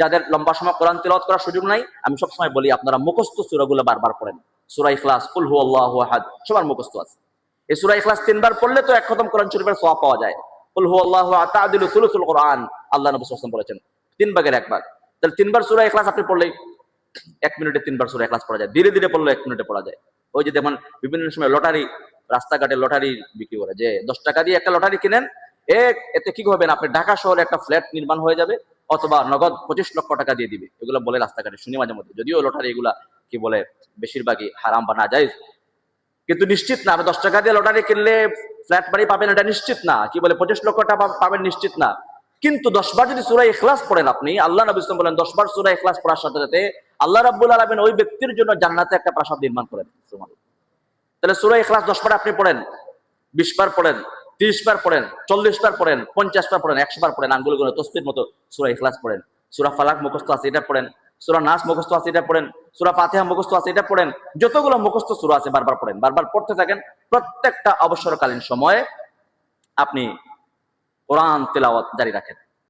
যাদের লম্বা সময় কোরআন তিলাওয়াত করার সুযোগ নাই, আমি সবসময় বলি আপনারা মুখস্থ সূরাগুলো বারবার পড়েন। সূরা ইখলাস, কুল হুয়াল্লাহু আহাদ সবার মুখস্থ আছে। এই সূরা ইখলাস 3 বার পড়লে তো এক খতম কোরআন শরীফের সওয়াব পাওয়া যায়। কুল হুয়াল্লাহু আহাদ তা'দিলু সুলুসুল কোরআন, আল্লাহ নবী সাল্লাল্লাহু আলাইহি ওয়াসাল্লাম বলেছেন 3 ভাগের 1 ভাগ। তাহলে 3 বার সূরা ইখলাস আপনি পড়লেই 1 মিনিটে 3 বার সূরা ইখলাস পড়া যায়। ধীরে ধীরে পড়লে 1 মিনিটে পড়া যায়। ওই যে যেমন বিভিন্ন সময় লটারি, রাস্তাঘাটে লটারি বিক্রি করে, যে 10 টাকা দিয়ে একটা লটারি কিনেন, এতে কি করবেন, আপনি ঢাকা শহরে একটা ফ্ল্যাট নির্মাণ হয়ে যাবে, অথবা নগদ 25 লক্ষ টাকা দিয়ে দিবে। এগুলো বলে রাস্তাঘাটে শুনি মাঝে মধ্যে, যদিও লটারি এগুলা কি বলে বেশিরভাগই হারাম বা নাজায়েজ, কিন্তু নিশ্চিত না। আপনি 10 টাকা দিয়ে লটারি কিনলে ফ্ল্যাট বাড়ি পাবেন এটা নিশ্চিত না, কি বলে 25 লক্ষ টাকা পাবেন নিশ্চিত না। কিন্তু 10 বার যদি সূরা ইখলাস পড়েন আপনি, আল্লাহ নবী সাল্লাল্লাহু আলাইহি ওয়াসাল্লাম বলেন 10 বার সূরা ইখলাস পড়ার সাথে সাথে আল্লাহ রাব্বুল আলামিন ওই ব্যক্তির জন্য জান্নাতে একটা প্রাসাদ নির্মাণ করেন। সুবহানাল্লাহ। তাহলে সূরা ইখলাস 10 বার আপনি পড়েন, 20 বার পড়েন, 30 বার পড়েন, 40 বার পড়েন, 50 বার পড়েন, 100 বার পড়েন, আঙ্গুল গুলো তসবির মতো সূরা ইখলাস পড়েন। সূরা ফালাক মুখস্থ আছে এটা পড়েন, সূরা নাস মুখস্থ আছে এটা পড়েন, সূরা ফাতিহা মুখস্থ আছে এটা পড়েন, যতগুলো মুখস্থ সূরা আছে বারবার পড়েন, বারবার পড়তে থাকেন। প্রত্যেকটা অবসরকালীন সময়ে আপনি কোরআন তিলাওয়াত জারি রাখেন।